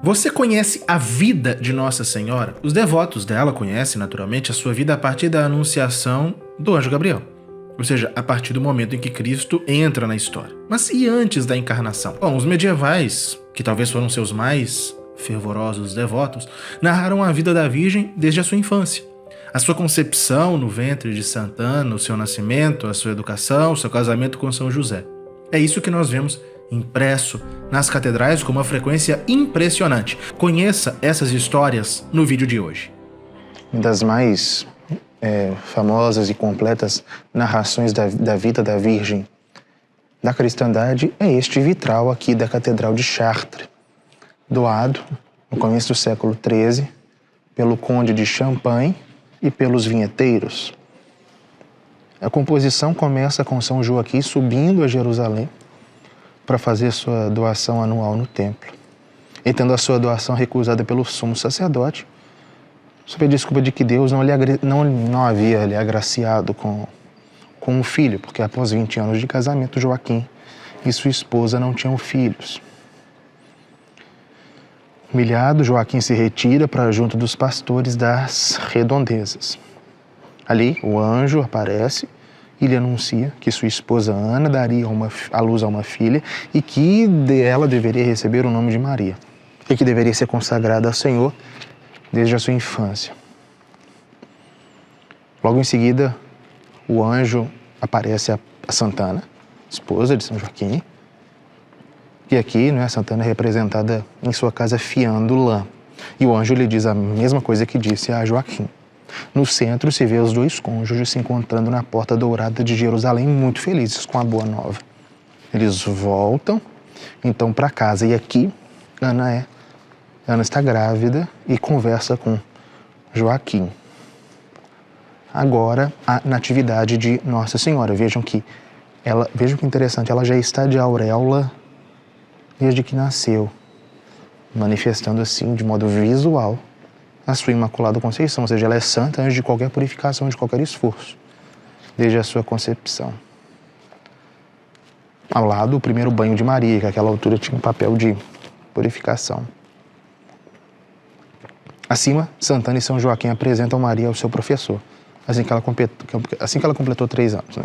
Você conhece a vida de Nossa Senhora? Os devotos dela conhecem, naturalmente, a sua vida a partir da anunciação do anjo Gabriel. Ou seja, a partir do momento em que Cristo entra na história. Mas e antes da encarnação? Bom, os medievais, que talvez foram seus mais fervorosos devotos, narraram a vida da Virgem desde a sua infância. A sua concepção no ventre de Santana, o seu nascimento, a sua educação, o seu casamento com São José. É isso que nós vemos impresso nas catedrais com uma frequência impressionante. Conheça essas histórias no vídeo de hoje. Uma das mais famosas e completas narrações da vida da Virgem da cristandade é este vitral aqui da Catedral de Chartres, doado no começo do século XIII pelo conde de Champagne e pelos vinheteiros. A composição começa com São Joaquim subindo a Jerusalém para fazer sua doação anual no templo. E tendo a sua doação recusada pelo sumo sacerdote, sob a desculpa de que Deus não havia lhe agraciado com um filho, porque após 20 anos de casamento, Joaquim e sua esposa não tinham filhos. Humilhado, Joaquim se retira para junto dos pastores das redondezas. Ali, o anjo aparece e lhe anuncia que sua esposa Ana daria à luz a uma filha e que ela deveria receber o nome de Maria e que deveria ser consagrada ao Senhor desde a sua infância. Logo em seguida, o anjo aparece a Santana, esposa de São Joaquim, e aqui, a Santana é representada em sua casa fiando lã. E o anjo lhe diz a mesma coisa que disse a Joaquim. No centro se vê os dois cônjuges se encontrando na porta dourada de Jerusalém, muito felizes com a boa nova. Eles voltam, então, para casa. E aqui, Ana está grávida e conversa com Joaquim. Agora, a natividade de Nossa Senhora. Vejam que interessante, ela já está de auréola desde que nasceu, manifestando assim, de modo visual, a sua Imaculada Conceição, ou seja, ela é santa antes de qualquer purificação, de qualquer esforço, desde a sua concepção. Ao lado, o primeiro banho de Maria, que àquela altura tinha um papel de purificação. Acima, Santana e São Joaquim apresentam Maria ao seu professor, assim que ela completou 3 anos.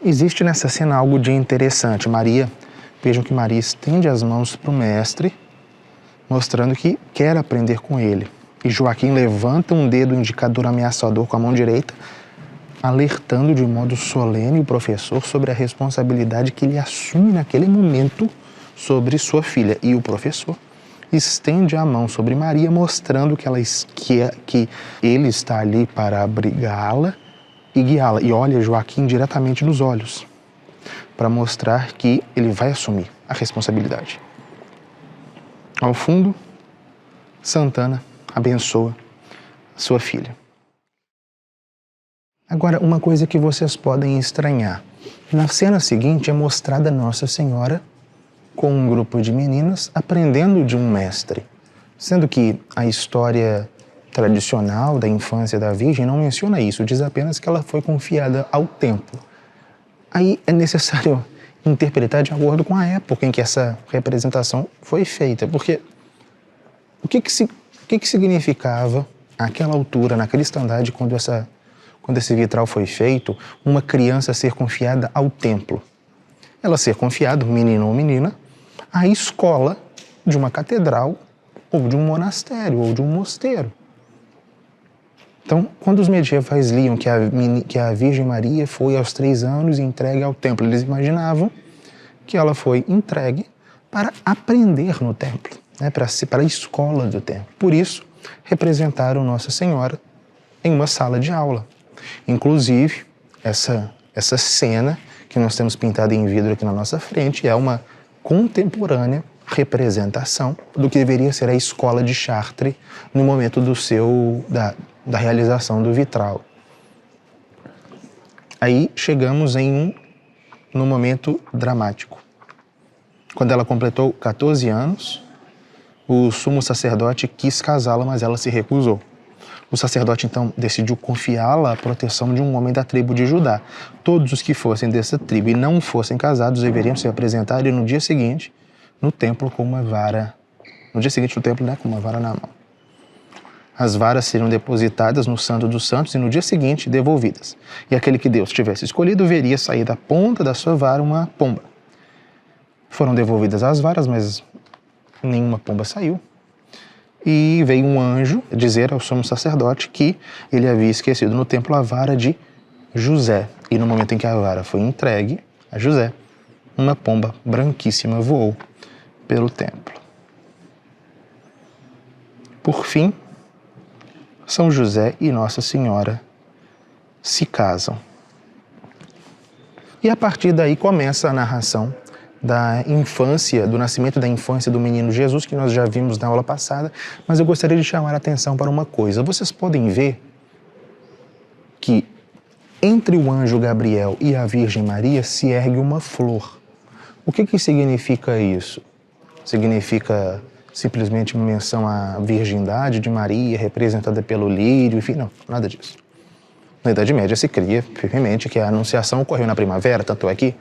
Existe nessa cena algo de interessante. Vejam que Maria estende as mãos para o mestre, mostrando que quer aprender com ele. E Joaquim levanta um dedo indicador ameaçador com a mão direita, alertando de modo solene o professor sobre a responsabilidade que ele assume naquele momento sobre sua filha. E o professor estende a mão sobre Maria, mostrando que ele está ali para abrigá-la e guiá-la. E olha Joaquim diretamente nos olhos, para mostrar que ele vai assumir a responsabilidade. Ao fundo, Santana abençoa sua filha. Agora, uma coisa que vocês podem estranhar. Na cena seguinte é mostrada Nossa Senhora com um grupo de meninas aprendendo de um mestre, sendo que a história tradicional da infância da Virgem não menciona isso, diz apenas que ela foi confiada ao templo. Aí é necessário interpretar de acordo com a época em que essa representação foi feita, porque o que significava, àquela altura, na cristandade, quando esse vitral foi feito, uma criança ser confiada ao templo? Ela ser confiada, menino ou menina, à escola de uma catedral, ou de um monastério, ou de um mosteiro. Então, quando os medievais liam que a Virgem Maria foi aos 3 anos entregue ao templo, eles imaginavam que ela foi entregue para aprender no templo, para a escola do templo. Por isso, representaram Nossa Senhora em uma sala de aula. Inclusive, essa cena que nós temos pintada em vidro aqui na nossa frente é uma contemporânea representação do que deveria ser a escola de Chartres no momento da realização do vitral. Aí chegamos num momento dramático. Quando ela completou 14 anos, o sumo sacerdote quis casá-la, mas ela se recusou. O sacerdote, então, decidiu confiá-la à proteção de um homem da tribo de Judá. Todos os que fossem dessa tribo e não fossem casados deveriam se apresentar no dia seguinte no templo com uma vara No dia seguinte, no templo, com uma vara na mão. As varas seriam depositadas no Santo dos Santos e no dia seguinte devolvidas. E aquele que Deus tivesse escolhido veria sair da ponta da sua vara uma pomba. Foram devolvidas as varas, mas nenhuma pomba saiu. E veio um anjo dizer ao sumo sacerdote que ele havia esquecido no templo a vara de José. E no momento em que a vara foi entregue a José, uma pomba branquíssima voou pelo templo. Por fim, São José e Nossa Senhora se casam. E a partir daí começa a narração da infância, do nascimento da infância do menino Jesus, que nós já vimos na aula passada, mas eu gostaria de chamar a atenção para uma coisa. Vocês podem ver que entre o anjo Gabriel e a Virgem Maria se ergue uma flor. O que significa isso? Significa simplesmente uma menção à virgindade de Maria, representada pelo lírio, enfim, não, nada disso. Na Idade Média se cria firmemente que a Anunciação ocorreu na primavera, tanto é que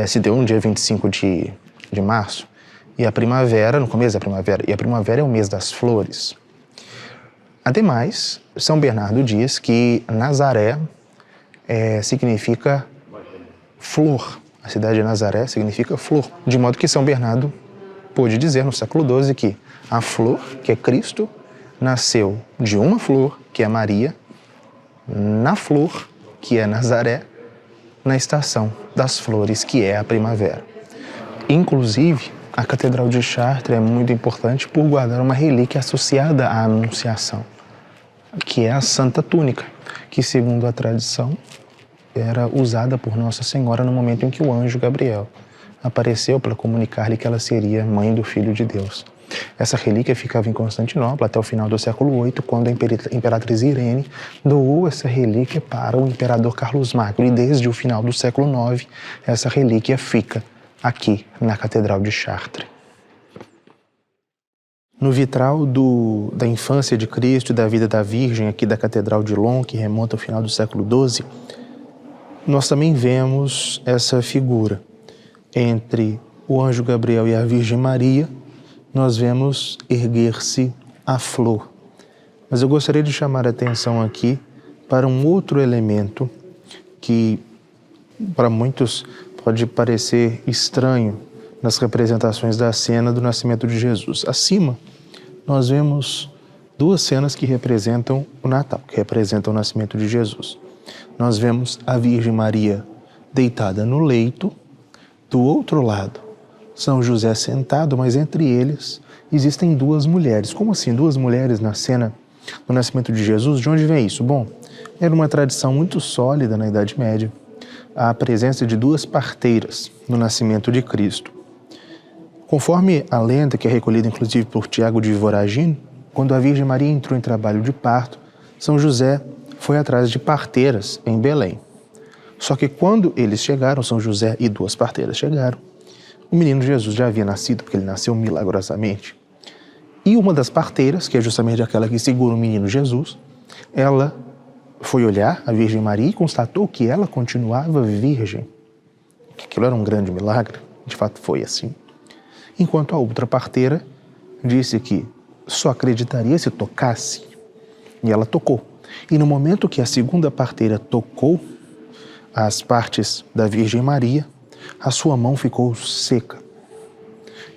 se deu no dia 25 de março, e a primavera, no começo da primavera, e a primavera é o mês das flores. Ademais, São Bernardo diz que Nazaré significa flor. A cidade de Nazaré significa flor. De modo que São Bernardo pôde dizer no século XII que a flor, que é Cristo, nasceu de uma flor, que é Maria, na flor, que é Nazaré, na estação das flores, que é a primavera. Inclusive, a Catedral de Chartres é muito importante por guardar uma relíquia associada à Anunciação, que é a Santa Túnica, que, segundo a tradição, era usada por Nossa Senhora no momento em que o anjo Gabriel apareceu para comunicar-lhe que ela seria mãe do Filho de Deus. Essa relíquia ficava em Constantinopla até o final do século VIII, quando a imperatriz Irene doou essa relíquia para o imperador Carlos Magno. E desde o final do século IX, essa relíquia fica aqui na Catedral de Chartres. No vitral da infância de Cristo e da vida da Virgem, aqui da Catedral de Lyon, que remonta ao final do século XII, nós também vemos essa figura. Entre o anjo Gabriel e a Virgem Maria, nós vemos erguer-se a flor. Mas eu gostaria de chamar a atenção aqui para um outro elemento que, para muitos, pode parecer estranho nas representações da cena do nascimento de Jesus. Acima, nós vemos duas cenas que representam o Natal, que representam o nascimento de Jesus. Nós vemos a Virgem Maria deitada no leito, do outro lado, São José sentado, mas entre eles existem duas mulheres. Como assim? Duas mulheres na cena do nascimento de Jesus? De onde vem isso? Bom, era uma tradição muito sólida na Idade Média a presença de duas parteiras no nascimento de Cristo. Conforme a lenda, que é recolhida inclusive por Tiago de Voragine, quando a Virgem Maria entrou em trabalho de parto, São José foi atrás de parteiras em Belém. Só que quando eles chegaram, São José e duas parteiras chegaram, o menino Jesus já havia nascido, porque ele nasceu milagrosamente. E uma das parteiras, que é justamente aquela que segura o menino Jesus, ela foi olhar a Virgem Maria e constatou que ela continuava virgem. Que aquilo era um grande milagre, de fato foi assim. Enquanto a outra parteira disse que só acreditaria se tocasse. E ela tocou. E no momento que a segunda parteira tocou as partes da Virgem Maria, a sua mão ficou seca.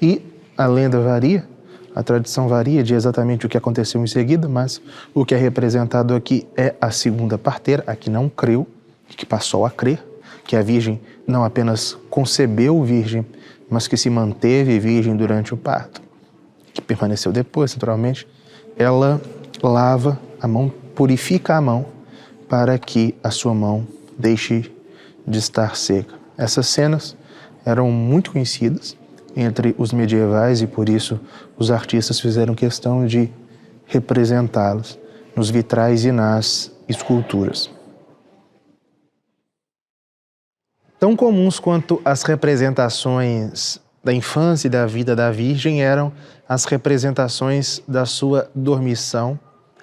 E a lenda varia, a tradição varia de exatamente o que aconteceu em seguida, mas o que é representado aqui é a segunda parteira, a que não creu, que passou a crer, que a Virgem não apenas concebeu virgem, mas que se manteve virgem durante o parto, que permaneceu depois, naturalmente. Ela lava a mão, purifica a mão, para que a sua mão deixe de estar seca. Essas cenas eram muito conhecidas entre os medievais e, por isso, os artistas fizeram questão de representá-las nos vitrais e nas esculturas. Tão comuns quanto as representações da infância e da vida da Virgem eram as representações da sua dormição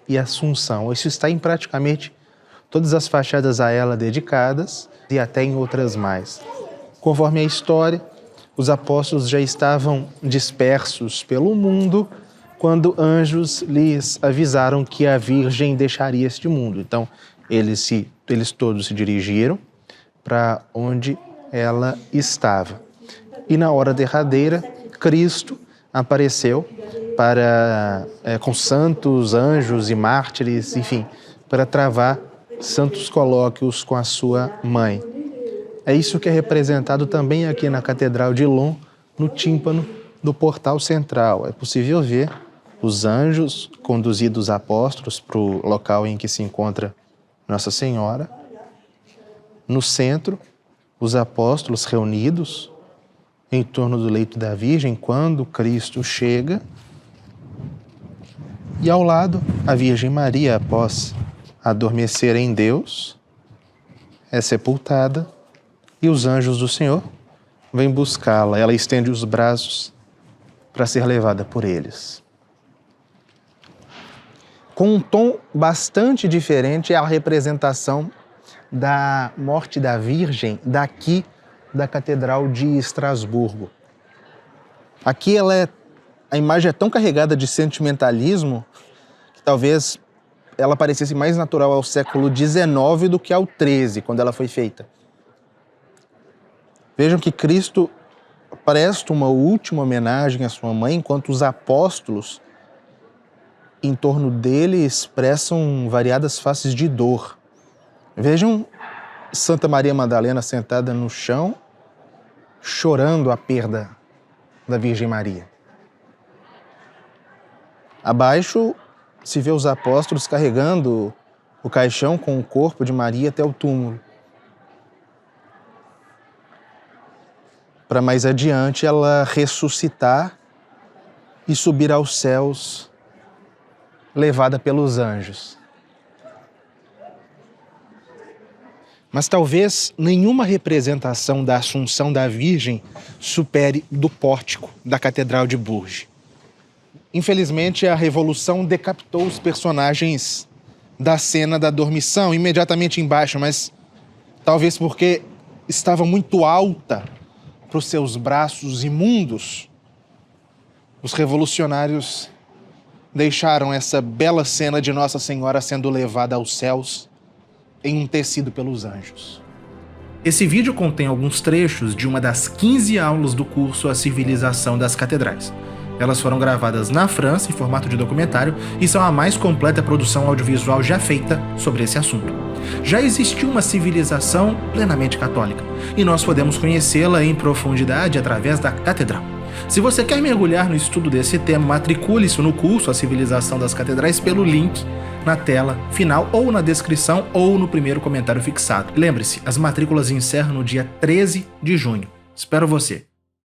e assunção. Isso está em praticamente todas as fachadas a ela dedicadas e até em outras mais. Conforme a história, os apóstolos já estavam dispersos pelo mundo quando anjos lhes avisaram que a Virgem deixaria este mundo. Então, eles todos se dirigiram para onde ela estava. E na hora derradeira, Cristo apareceu com santos, anjos e mártires, enfim, para travar santos colóquios com a sua mãe. É isso que é representado também aqui na Catedral de Lyon, no tímpano do portal central. É possível ver os anjos conduzindo os apóstolos para o local em que se encontra Nossa Senhora. No centro, os apóstolos reunidos em torno do leito da Virgem quando Cristo chega. E ao lado, a Virgem Maria, após adormecer em Deus, é sepultada e os anjos do Senhor vêm buscá-la. Ela estende os braços para ser levada por eles. Com um tom bastante diferente é a representação da morte da Virgem daqui da Catedral de Estrasburgo. Aqui a imagem é tão carregada de sentimentalismo que talvez ela parecesse mais natural ao século XIX do que ao XIII, quando ela foi feita. Vejam que Cristo presta uma última homenagem à sua mãe, enquanto os apóstolos em torno dele expressam variadas faces de dor. Vejam Santa Maria Madalena sentada no chão, chorando a perda da Virgem Maria. Abaixo se vê os apóstolos carregando o caixão com o corpo de Maria até o túmulo. Para mais adiante ela ressuscitar e subir aos céus, levada pelos anjos. Mas talvez nenhuma representação da Assunção da Virgem supere do pórtico da Catedral de Bourges. Infelizmente, a Revolução decapitou os personagens da cena da dormição imediatamente embaixo, mas talvez porque estava muito alta para os seus braços imundos, os revolucionários deixaram essa bela cena de Nossa Senhora sendo levada aos céus em um tecido pelos anjos. Esse vídeo contém alguns trechos de uma das 15 aulas do curso A Civilização das Catedrais. Elas foram gravadas na França em formato de documentário e são a mais completa produção audiovisual já feita sobre esse assunto. Já existiu uma civilização plenamente católica e nós podemos conhecê-la em profundidade através da Catedral. Se você quer mergulhar no estudo desse tema, matricule-se no curso A Civilização das Catedrais pelo link na tela final ou na descrição ou no primeiro comentário fixado. Lembre-se, as matrículas encerram no dia 13 de junho. Espero você!